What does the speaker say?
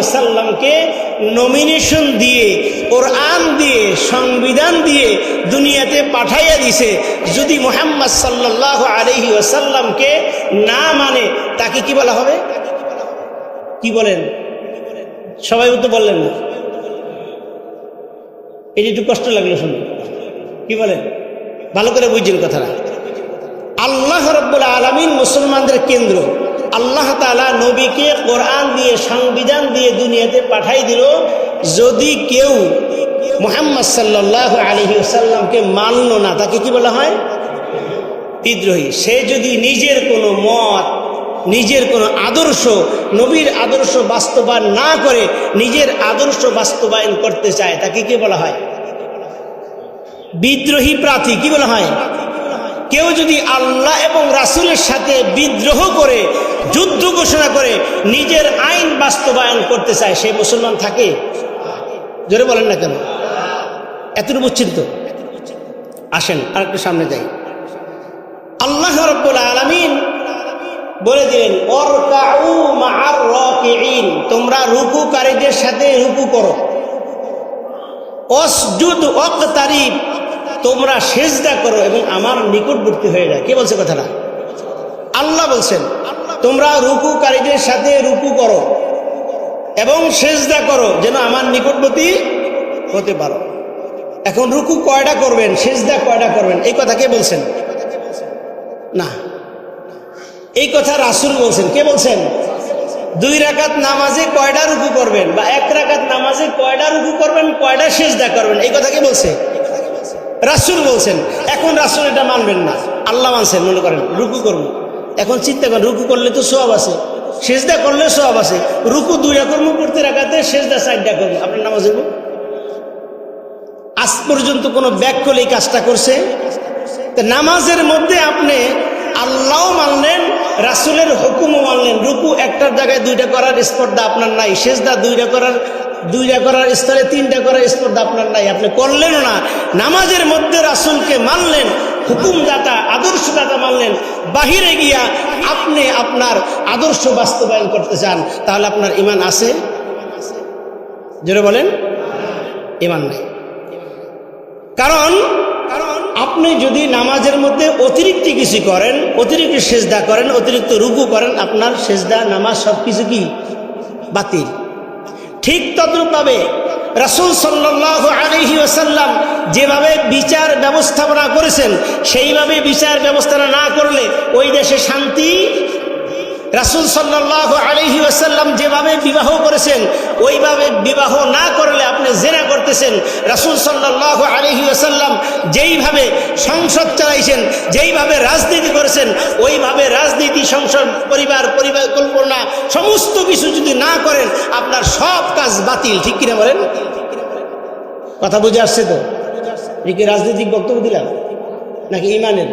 ওয়াসাল্লামকে নমিনেশন দিয়ে, কোরআন দিয়ে, সংবিধান দিয়ে দুনিয়াতে পাঠাইয়া দিছে। যদি মুহাম্মদ সাল্লাল্লাহু আলাইহি ওয়াসাল্লামকে না মানে তাকে কি বলা হবে? কি বলেন? সবাই তো বললেন না, এই একটু কষ্ট লাগলো শুনে। কি বলেন? ভালো করে বুঝছেন কথাটা। আল্লাহ রাব্বুল আলামিন মুসলমানদের কেন্দ্র। আল্লাহ তাআলা নবীকে কোরআন দিয়ে, সংবিধান দিয়ে দুনিয়াতে পাঠাই দিল। যদি কেউ মুহাম্মদ সাল্লাল্লাহু আলাইহি ওয়াসাল্লামকে মানল না, তাকে কি বলা হয়? বিদ্রোহী। সে যদি নিজের কোনো মত, নিজের কোনো আদর্শ, নবীর আদর্শ বাস্তবায়ন না করে নিজের আদর্শ বাস্তবায়ন করতে চায়, তাকে কি বলা হয়? বিদ্রোহী প্রার্থী। কি বলা হয়? কেউ যদি আল্লাহ এবং রাসূলের সাথে বিদ্রোহ করে, যুদ্ধ ঘোষণা করে নিজের আইন বাস্তবায়ন করতে চায়, সেই মুসলমান থাকে? জোরে বলেন না কেন? এতটুকু বুঝছেন তো? আসেন আরেকটু সামনে যাই। আল্লাহ রাব্বুল আলামিন বলে দিলেন, ওয়ারকাউ মা'আর রাকিঈন, তোমরা রুকুকারীদের সাথে রুকু করো। ওয়াসজুদ ওয়াকতারিব, তোমরা সিজদা করো এবং আমার নিকটবর্তী হয়ে যায়। কে বলছে কথাটা? আল্লাহ বলছেন, তোমরা রুকুকারীদের সাথে রুকু করো এবং সিজদা করো যেন আমার নিকটবর্তী হতে পারো। এখন রুকু কয়টা করবেন, সিজদা কয়টা করবেন, এই কথা কে বলছেন? না, এই কথা রাসূল বলছেন। কে বলছেন? 2 রাকাত নামাজে কয়টা রুকু করবেন, বা 1 রাকাত নামাজে কয়টা রুকু করবেন, কয়টা সিজদা করবেন, এই কথা কে বলছে? রাসূল বলছেন। এখন রাসূল এটা মানবেন না, আল্লাহ মানছেন। মনে করেন রুকু করবো, এখন চিন্তা করেন, রুকু করলে তো সওয়াব আছে, সিজদা করলে সওয়াব আছে। রুকু 2টা করবো প্রতি রাকাতে, সিজদা 4টা করবো, আপনার নামাজ হইব? আজ পর্যন্ত কোনো ব্যাককল এই কাজটা করছে? নামাজের মধ্যে আপনি আল্লাহ মানলেন, রাসূলের হুকুমও মানলেন। রুকু একটার জায়গায় 2টা করার স্পর্ধা আপনার নাই, সিজদা 2টা করার স্থলে 3টা করার স্পর্ধা আপনার নাই, আপনি করলেনও না। নামাজের মধ্যে রাসূলকে মানলেন, হুকুমদাতা, আদর্শদাতা মানলেন। বাহিরে গিয়া আপনি আপনার আদর্শ বাস্তবায়ন করতে চান, তাহলে আপনার ঈমান আছে? জোরে বলেন। ঈমান নাই। কারণ আপনি যদি নামাজের মধ্যে অতিরিক্ত কিছু করেন, অতিরিক্ত সিজদা করেন, অতিরিক্ত রুকু করেন, আপনার সিজদা, নামাজ সবকিছু কি বাতিল। ঠিক তদ্রূপভাবে রাসূল সাল্লাল্লাহু আলাইহি ওয়াসাল্লাম যেভাবে বিচার ব্যবস্থাপনা করেছেন, সেইভাবে বিচার ব্যবস্থাপনা না করলে ওই দেশে শান্তি। রাসূল সাল্লাল্লাহু আলাইহি ওয়াসাল্লাম যেভাবে বিবাহ করেছেন, ওইভাবে বিবাহ না করলে আপনি জিনা করতেছেন। রাসূল সাল্লাল্লাহু আলাইহি ওয়াসাল্লাম যেইভাবে সংসদ চালাইছেন, যেইভাবে রাজনীতি করেছেন, ওইভাবে রাজনীতি, সংসদ, পরিবার পরিকল্পনা সমস্ত কিছু যদি না করেন, আপনার সব কাজ বাতিল। ঠিক কিনা বলেন? কথা বুঝে আসছে তো? কি রাজনৈতিক বক্তব্য দিলাম নাকি ইমানের?